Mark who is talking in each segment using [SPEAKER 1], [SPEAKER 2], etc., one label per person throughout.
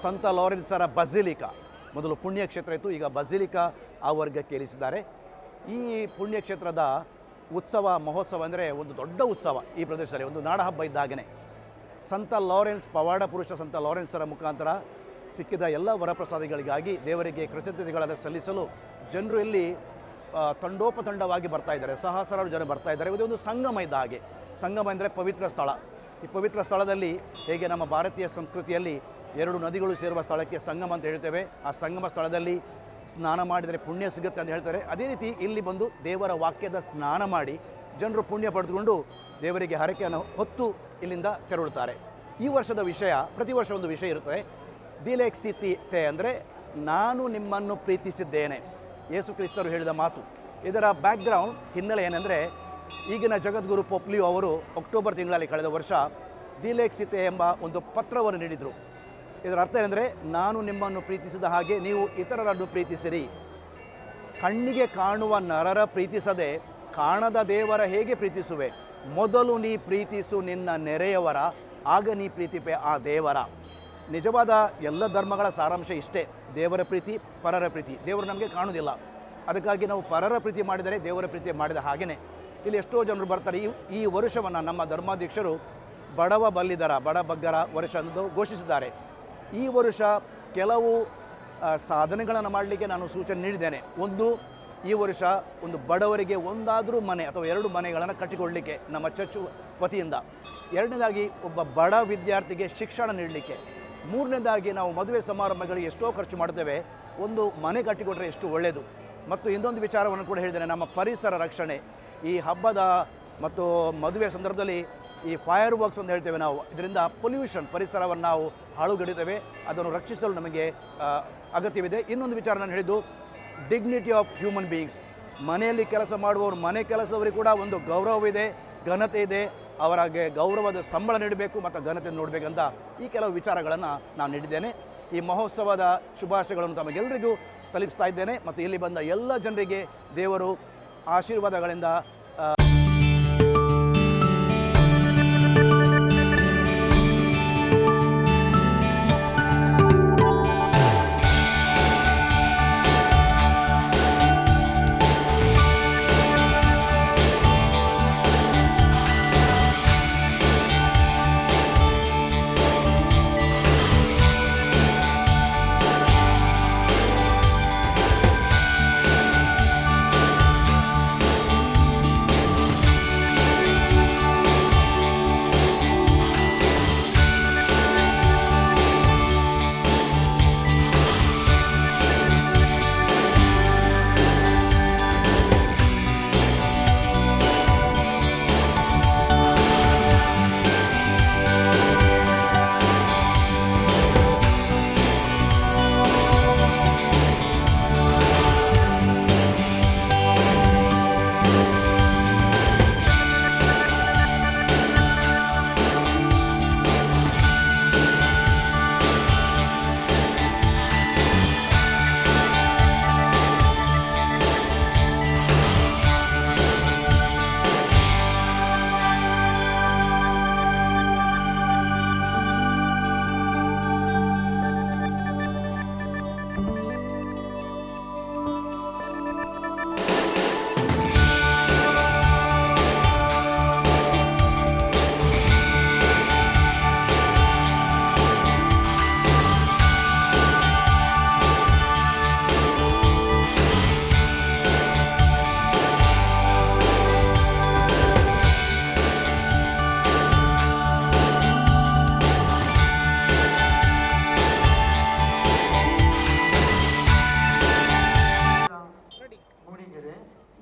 [SPEAKER 1] ಸಂತ ಲಾರೆನ್ಸರ ಬಸಿಲಿಕಾ. ಮೊದಲು ಪುಣ್ಯಕ್ಷೇತ್ರ ಇತ್ತು, ಈಗ ಬಸಿಲಿಕಾ ಆ ವರ್ಗಕ್ಕೆ ಇಳಿಸಿದ್ದಾರೆ. ಈ ಪುಣ್ಯಕ್ಷೇತ್ರದ ಉತ್ಸವ ಮಹೋತ್ಸವ ಅಂದರೆ ಒಂದು ದೊಡ್ಡ ಉತ್ಸವ ಈ ಪ್ರದೇಶದಲ್ಲಿ, ಒಂದು ನಾಡಹಬ್ಬ ಇದ್ದಾಗನೇ. ಸಂತ ಲಾರೆನ್ಸ್, ಪವಾಡ ಪುರುಷ ಸಂತ ಲಾರೆನ್ಸರ ಮುಖಾಂತರ ಸಿಕ್ಕಿದ ಎಲ್ಲ ವರಪ್ರಸಾದಿಗಳಿಗಾಗಿ ದೇವರಿಗೆ ಕೃತಜ್ಞತೆಗಳನ್ನು ಸಲ್ಲಿಸಲು ಜನರು ಇಲ್ಲಿ ತಂಡೋಪತಂಡವಾಗಿ ಬರ್ತಾ ಇದ್ದಾರೆ. ಸಹಸ್ರಾರು ಜನ ಬರ್ತಾ ಇದ್ದಾರೆ. ಇದೊಂದು ಸಂಗಮ ಇದ್ದ ಹಾಗೆ. ಸಂಗಮ ಅಂದರೆ ಪವಿತ್ರ ಸ್ಥಳ. ಈ ಪವಿತ್ರ ಸ್ಥಳದಲ್ಲಿ ಹೇಗೆ ನಮ್ಮ ಭಾರತೀಯ ಸಂಸ್ಕೃತಿಯಲ್ಲಿ ಎರಡು ನದಿಗಳು ಸೇರುವ ಸ್ಥಳಕ್ಕೆ ಸಂಗಮ ಅಂತ ಹೇಳ್ತೇವೆ, ಆ ಸಂಗಮ ಸ್ಥಳದಲ್ಲಿ ಸ್ನಾನ ಮಾಡಿದರೆ ಪುಣ್ಯ ಸಿಗುತ್ತೆ ಅಂತ ಹೇಳ್ತಾರೆ. ಅದೇ ರೀತಿ ಇಲ್ಲಿ ಬಂದು ದೇವರ ವಾಕ್ಯದ ಸ್ನಾನ ಮಾಡಿ ಜನರು ಪುಣ್ಯ ಪಡೆದುಕೊಂಡು ದೇವರಿಗೆ ಹರಕೆಯನ್ನು ಹೊತ್ತು ಇಲ್ಲಿಂದ ತೆರಳುತ್ತಾರೆ. ಈ ವರ್ಷದ ವಿಷಯ, ಪ್ರತಿ ವರ್ಷ ಒಂದು ವಿಷಯ ಇರುತ್ತದೆ. ದಿಲೆಕ್ಸಿತೆ ಅಂದರೆ ನಾನು ನಿಮ್ಮನ್ನು ಪ್ರೀತಿಸಿದ್ದೇನೆ, ಯೇಸು ಕ್ರಿಸ್ತರು ಹೇಳಿದ ಮಾತು. ಇದರ ಬ್ಯಾಕ್ಗ್ರೌಂಡ್ ಹಿನ್ನೆಲೆ ಏನೆಂದರೆ, ಈಗಿನ ಜಗದ್ಗುರು ಪೋಪ್ ಲಿಯೋ ಅವರು ಅಕ್ಟೋಬರ್ ತಿಂಗಳಲ್ಲಿ ಕಳೆದ ವರ್ಷ ದಿಲೆಕ್ಸಿತೆ ಎಂಬ ಒಂದು ಪತ್ರವನ್ನು ನೀಡಿದರು. ಇದರ ಅರ್ಥ ಏನೆಂದರೆ, ನಾನು ನಿಮ್ಮನ್ನು ಪ್ರೀತಿಸಿದ ಹಾಗೆ ನೀವು ಇತರರನ್ನು ಪ್ರೀತಿಸಿರಿ. ಕಣ್ಣಿಗೆ ಕಾಣುವ ನರರ ಪ್ರೀತಿಸದೆ ಕಾಣದ ದೇವರ ಹೇಗೆ ಪ್ರೀತಿಸುವೆ? ಮೊದಲು ನೀ ಪ್ರೀತಿಸು ನಿನ್ನ ನೆರೆಯವರ, ಆಗ ನೀ ಪ್ರೀತಿಪೆ ಆ ದೇವರ. ನಿಜವಾದ ಎಲ್ಲ ಧರ್ಮಗಳ ಸಾರಾಂಶ ಇಷ್ಟೇ, ದೇವರ ಪ್ರೀತಿ, ಪರರ ಪ್ರೀತಿ. ದೇವರು ನಮಗೆ ಕಾಣುವುದಿಲ್ಲ, ಅದಕ್ಕಾಗಿ ನಾವು ಪರರ ಪ್ರೀತಿ ಮಾಡಿದರೆ ದೇವರ ಪ್ರೀತಿ ಮಾಡಿದ ಹಾಗೆಯೇ. ಇಲ್ಲಿ ಎಷ್ಟೋ ಜನರು ಬರ್ತಾರೆ. ಈ ವರ್ಷವನ್ನು ನಮ್ಮ ಧರ್ಮಾಧ್ಯಕ್ಷರು ಬಡವ ಬಲ್ಲಿದರ, ಬಡಬಗ್ಗರ ವರ್ಷ ಎಂದು ಘೋಷಿಸಿದ್ದಾರೆ. ಈ ವರ್ಷ ಕೆಲವು ಸಾಧನೆಗಳನ್ನು ಮಾಡಲಿಕ್ಕೆ ನಾನು ಸೂಚನೆ ನೀಡಿದ್ದೇನೆ. ಒಂದು, ಈ ವರ್ಷ ಒಂದು ಬಡವರಿಗೆ ಒಂದಾದರೂ ಮನೆ ಅಥವಾ 2 ಮನೆಗಳನ್ನು ಕಟ್ಟಿಕೊಳ್ಳಲಿಕ್ಕೆ ನಮ್ಮ ಚರ್ಚ್ ವತಿಯಿಂದ. ಎರಡನೇದಾಗಿ ಒಬ್ಬ ಬಡ ವಿದ್ಯಾರ್ಥಿಗೆ ಶಿಕ್ಷಣ ನೀಡಲಿಕ್ಕೆ. ಮೂರನೇದಾಗಿ ನಾವು ಮದುವೆ ಸಮಾರಂಭಗಳಿಗೆ ಎಷ್ಟೋ ಖರ್ಚು ಮಾಡ್ತೇವೆ, ಒಂದು ಮನೆ ಕಟ್ಟಿಕೊಟ್ರೆ ಎಷ್ಟು ಒಳ್ಳೆಯದು. ಮತ್ತು ಇನ್ನೊಂದು ವಿಚಾರವನ್ನು ಕೂಡ ಹೇಳಿದ್ದೇನೆ, ನಮ್ಮ ಪರಿಸರ ರಕ್ಷಣೆ. ಈ ಹಬ್ಬದ ಮತ್ತು ಮದುವೆ ಸಂದರ್ಭದಲ್ಲಿ ಈ ಫೈರ್ ವರ್ಕ್ಸ್ ಅಂತ ಹೇಳ್ತೇವೆ ನಾವು, ಇದರಿಂದ ಪೊಲ್ಯೂಷನ್, ಪರಿಸರವನ್ನು ನಾವು ಹಾಳುಗಡಿತೇವೆ. ಅದನ್ನು ರಕ್ಷಿಸಲು ನಮಗೆ ಅಗತ್ಯವಿದೆ. ಇನ್ನೊಂದು ವಿಚಾರ ನಾನು ಹೇಳಿದ್ದು, ಡಿಗ್ನಿಟಿ ಆಫ್ ಹ್ಯೂಮನ್ ಬೀಯಿಂಗ್ಸ್. ಮನೆಯಲ್ಲಿ ಕೆಲಸ ಮಾಡುವವರು, ಮನೆ ಕೆಲಸದವರಿಗೆ ಕೂಡ ಒಂದು ಗೌರವವಿದೆ, ಘನತೆ ಇದೆ. ಅವರಿಗೆ ಗೌರವದ ಸಂಬಳ ನೀಡಬೇಕು ಮತ್ತು ಘನತೆ ನೋಡಬೇಕಂತ ಈ ಕೆಲವು ವಿಚಾರಗಳನ್ನು ನಾನು ನೀಡಿದ್ದೇನೆ. ಈ ಮಹೋತ್ಸವದ ಶುಭಾಶಯಗಳನ್ನು ತಮಗೆಲ್ಲರಿಗೂ ತಲುಪಿಸ್ತಾ ಇದ್ದೇನೆ ಮತ್ತು ಇಲ್ಲಿ ಬಂದ ಎಲ್ಲ ಜನರಿಗೆ ದೇವರು ಆಶೀರ್ವಾದಗಳಿಂದ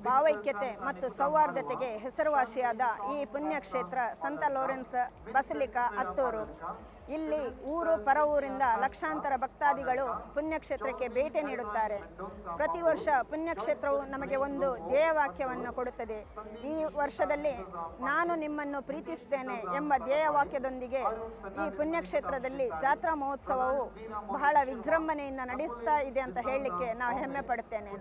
[SPEAKER 2] ಭಾವೈಕ್ಯತೆ ಮತ್ತು ಸೌಹಾರ್ದತೆಗೆ ಹೆಸರುವಾಸಿಯಾದ ಈ ಪುಣ್ಯಕ್ಷೇತ್ರ ಸಂತ ಲಾರೆನ್ಸ್ ಬಸಿಲಿಕಾ ಅತ್ತೂರು. ಇಲ್ಲಿ ಊರು ಪರ ಊರಿಂದ ಲಕ್ಷಾಂತರ ಭಕ್ತಾದಿಗಳು ಪುಣ್ಯಕ್ಷೇತ್ರಕ್ಕೆ ಭೇಟಿ ನೀಡುತ್ತಾರೆ. ಪ್ರತಿ ವರ್ಷ ಪುಣ್ಯಕ್ಷೇತ್ರವು ನಮಗೆ ಒಂದು ಧ್ಯೇಯವಾಕ್ಯವನ್ನು ಕೊಡುತ್ತದೆ. ಈ ವರ್ಷದಲ್ಲಿ ನಾನು ನಿಮ್ಮನ್ನು ಪ್ರೀತಿಸುತ್ತೇನೆ ಎಂಬ ಧ್ಯೇಯವಾಕ್ಯದೊಂದಿಗೆ ಈ ಪುಣ್ಯಕ್ಷೇತ್ರದಲ್ಲಿ ಜಾತ್ರಾ ಮಹೋತ್ಸವವು ಬಹಳ ವಿಜೃಂಭಣೆಯಿಂದ ನಡೆಸ್ತಾ ಇದೆ ಅಂತ ಹೇಳಲಿಕ್ಕೆ ನಾವು ಹೆಮ್ಮೆ ಪಡುತ್ತೇನೆ.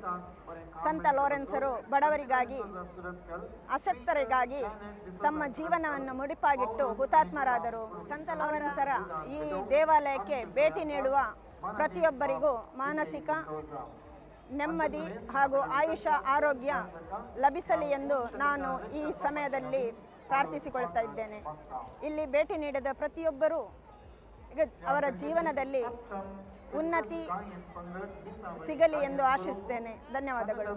[SPEAKER 2] ಸಂತ ಲಾರೆನ್ಸರು ಬಡವರಿಗಾಗಿ, ಅಶಕ್ತರಿಗಾಗಿ ತಮ್ಮ ಜೀವನವನ್ನು ಮುಡಿಪಾಗಿಟ್ಟು ಹುತಾತ್ಮರಾದರು. ಸಂತ ಲಾರೆನ್ಸರ ಈ ದೇವಾಲಯಕ್ಕೆ ಭೇಟಿ ನೀಡುವ ಪ್ರತಿಯೊಬ್ಬರಿಗೂ ಮಾನಸಿಕ ನೆಮ್ಮದಿ ಹಾಗೂ ಆಯುಷ ಆರೋಗ್ಯ ಲಭಿಸಲಿ ಎಂದು ನಾನು ಈ ಸಮಯದಲ್ಲಿ ಪ್ರಾರ್ಥಿಸಿಕೊಳ್ತಾ ಇದ್ದೇನೆ. ಇಲ್ಲಿ ಭೇಟಿ ನೀಡಿದ ಪ್ರತಿಯೊಬ್ಬರೂ ಅವರ ಜೀವನದಲ್ಲಿ ಉನ್ನತಿ ಸಿಗಲಿ ಎಂದು ಆಶಿಸ್ತೇನೆ. ಧನ್ಯವಾದಗಳು.